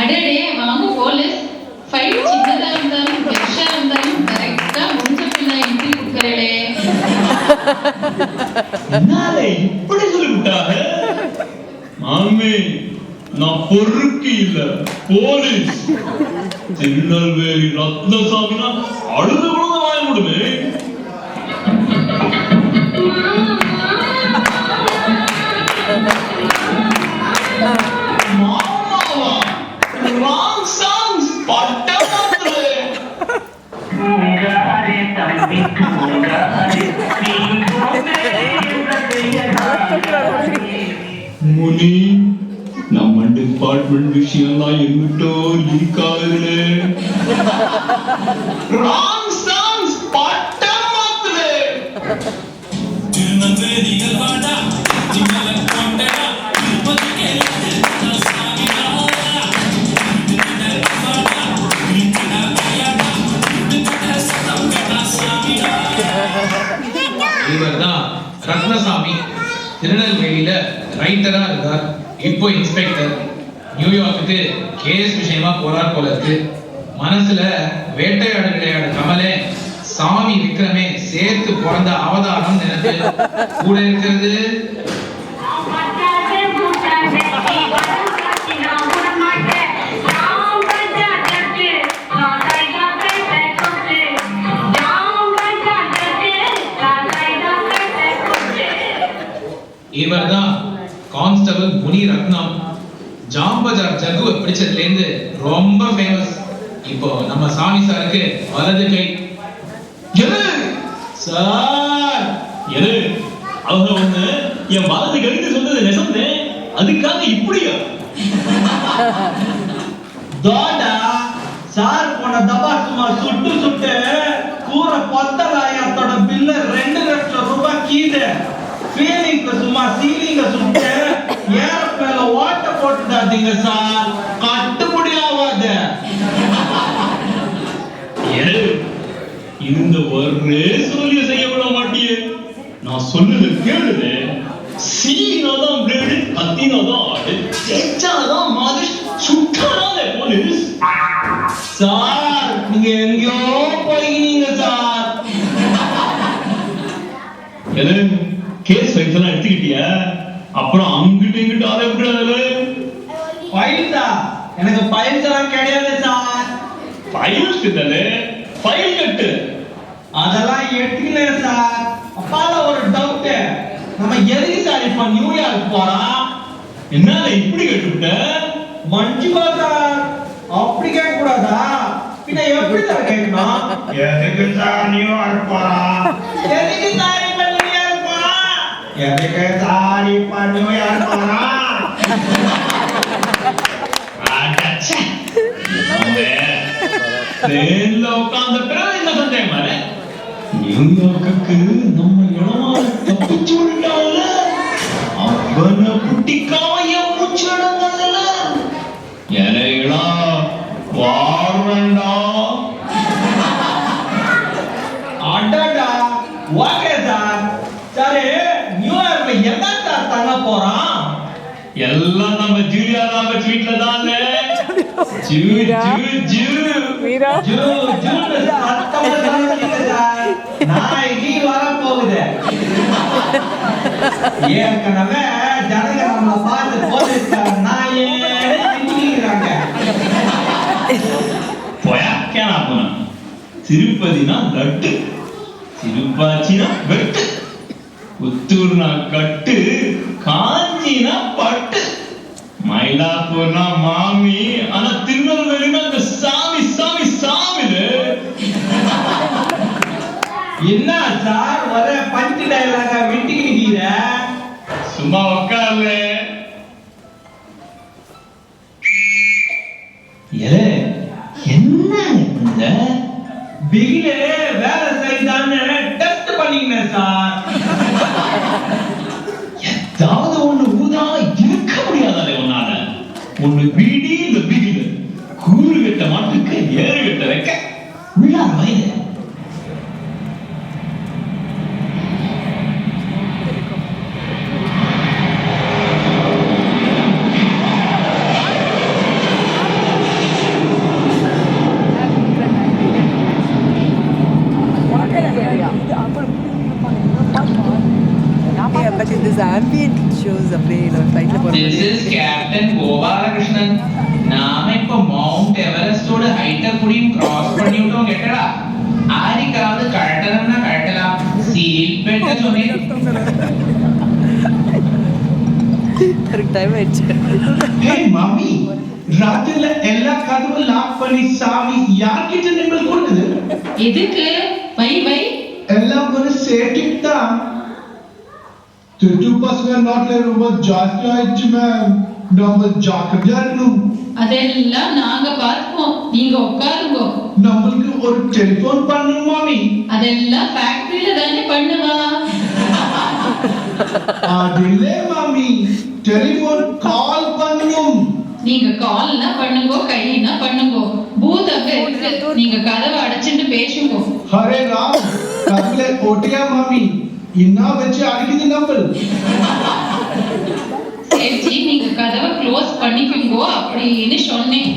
அடடே வாங்க police. File சின்னதா இருந்தாலும் பெருசா இருந்தாலும் கரெக்டா முடிஞ்ச பிள்ளை என்ட்ரி கொடுக்கறே. என்னால இப்படி சொல்லிவிட்டாங்க? மாமி, நான் பொறுக்கி இல்ல, போலீஸ். திருநெல்வேலி ரத்னசாமினா அழுது விழுந்து வாய முடியுமே. மாமாவா? Wrong songs பட்டமாத்துது. முனி, நம்ம டிபார்ட்மெண்ட் விஷயம்லாம் எங்கிட்டோ இருக்காதுலே. Wrong songs பட்டமாத்துது. திருநெல்வேலிகள் வாடா, திங்கள கொண்டடா, திருப்பதிக்கே சாமிடா. இவர்தான் ரத்னசாமி. திருநெல்வேலியில ரைட்டரா இருந்தார். இப்போ இன்ஸ்பெக்டர். நியூயார்க்கு கேஸ் விஷயமா போறார் போல இருக்கு. மனசுல வேட்டையாடு விளையாடு கமலே சாமி விக்ரமே சேர்த்து பிறந்த அவதாரம் நினைத்து கூட இருக்கிறது. இவர்தான் கான்ஸ்டபிள் முனி ரத்னம். ஜாம்பஜார் ஜகுவை பிடிச்சதுல இருந்து ரொம்ப ஃபேமஸ். இப்போ நம்ம சாமி சாருக்கு வலது கை. சார், அவங்க வந்து என் வலது கைன்னு சொன்னது நெசம்னே, அதுக்காக இப்படியா? தோடா சார் போன தபா சும்மா சுட்டு கூற 10,000 பில்ல 2 லட்சம் ரூபாய் கீது. ஃபீலிங் சும்மா சீலிங்க சுட்டு ஏர்பேல ஓட்ட போட்டுட்டாதீங்க சார், கட்டுப்படி ஆகாது. இந்த ஒரே சொல்லிய செய்ய விட மாட்டியே. நான் சொன்னது கேளுது. சீனாதான் பிளேடு, கத்தினாதான் ஆடு, செச்சாதான் மாதிரி, சுட்டாதான் போலீஸ். சார் நீங்க எங்கேயோ போய்கிறீங்க சார். கேஸ் ஃபைல்ஸ் எல்லாம் எடுத்துக்கிட்டியா? அப்புறம் அங்கிட்டு இங்கிட்டு அதை விட்டுறாது. ஃபைல்ஸா? எனக்கு ஃபைல்ஸ் எல்லாம் கிடையாது சார். ஃபைல்ஸ் தானே, ஃபைல் கட்டு. அதெல்லாம் எடுத்துக்கல சார். அப்பால ஒரு டவுட், நம்ம எதுக்கு சார் இப்ப நியூயார்க் போறோம்? என்னால இப்படி கட்டுவிட்ட? மஞ்சுவா சார், அப்படி கேட்க கூடாதா? பின்ன எப்படி சார் கேட்கணும்? எதுக்கு சார் நியூயார்க் போறோம்? எதுக்கு சார் இப்ப நியூயார்க் போறோம்? எதுக்கு சார் இப்ப நியூயார்க் போறோம்? அடச்சே, ட்ரெயின்ல உட்கார்ந்த பிறகு என்ன சந்தேகமா? நியூயார்க்குக்கு நம்ம இடமா தப்பிச்சு விட்டாங்கல்ல, அவனை புட்டிக்காம என் மூச்சு நடந்ததில்ல. ஏழைகளா வாரண்டா. அடடா, ஓகே சார். சரி, நியூயார்க்ல என்ன சார் தங்க போறோம்? எல்லாம் நம்ம ஜூலியா ராபர்ட்ஸ் வீட்ல தான். நாளைக்கு வர போகுது. ஏற்கனவே ஜனங்க நம்ம பார்த்து போலீஸ்கார நாயே திட்டிக்கிறாங்க. போயாக்கேனா போன. திருப்பதினா லட்டு, திருப்பாச்சினா வெட்டு, புத்தூர்னா கட்டு, காஞ்சினா பட்டு, மயிலாப்பூர்னா மாமி, ஆனா திருநெல்வேலினா அந்த சாமி சாமி சாமிது. என்ன சார் ஒரே பஞ்சு டயலாக விட்டுக்கிட்டீங்க? சும்மா உட்கார்ல. என்ன இந்த பிகிலே வேலை செய்தான்னு டெஸ்ட் பண்ணீங்க சார். ஏதாவது ஒண்ணு ஊதாம இருக்க முடியாதாலே உன்னால. ஒண்ணு பீடி, இந்த பிகில கூறு கட்ட மாட்டுக்கு ஏறு கட்ட வைக்க உள்ளார வயது. அப்படியே ஃப்ளைட்ல This is Captain கோபாலகிருஷ்ணன். நாம இப்ப மவுண்ட் எவரெஸ்டோட ஹைட்ட கூடியும் கிராஸ் பண்ணிவிட்டோம் கேட்டடா. ஆரிக்காவது கழட்டணும்னா கழட்டலாம். சீட் பெல்ட் சொன்னேன். கரெக்ட் டைம் ஆயிடுச்சு. ஹே மாமி, ராத்திரில எல்லா கதவும் லாக் பண்ணி சாவி யார்கிட்ட நீங்கள் கொடுக்குது? எதுக்கு? வை வை. எல்லாம் ஒரு சேஃப்டி தான். திட்டு பசங்க நாட்டுல ரொம்ப ஜாஸ்தி ஆயிடுச்சு மேம். நம்ம ஜாக்கிரதையா இருக்கணும். அதெல்லாம் நாங்க பார்த்துப்போம், நீங்க உட்காருங்க. நம்மளுக்கு ஒரு டெலிபோன் பண்ணணும் மாமி. அதெல்லாம் ஃபேக்டரியில தானே பண்ணுவா. அதில்லே மாமி, டெலிபோன் கால் பண்ணணும். நீங்க கால்னா பண்ணுங்க, கைனா பண்ணுங்க. பூத் அங்க இருக்கு, நீங்க கதவை அடைச்சிட்டு பேசுங்க. ஹரே ராம், கதவுல ஓட்டியா மாமி, இன்னா வச்சு அடிக்குது நம்பல். சேட்ஜி, நீங்க கதவை க்ளோஸ் பண்ணிக்கோங்க அப்படின்னு சொன்னேன்.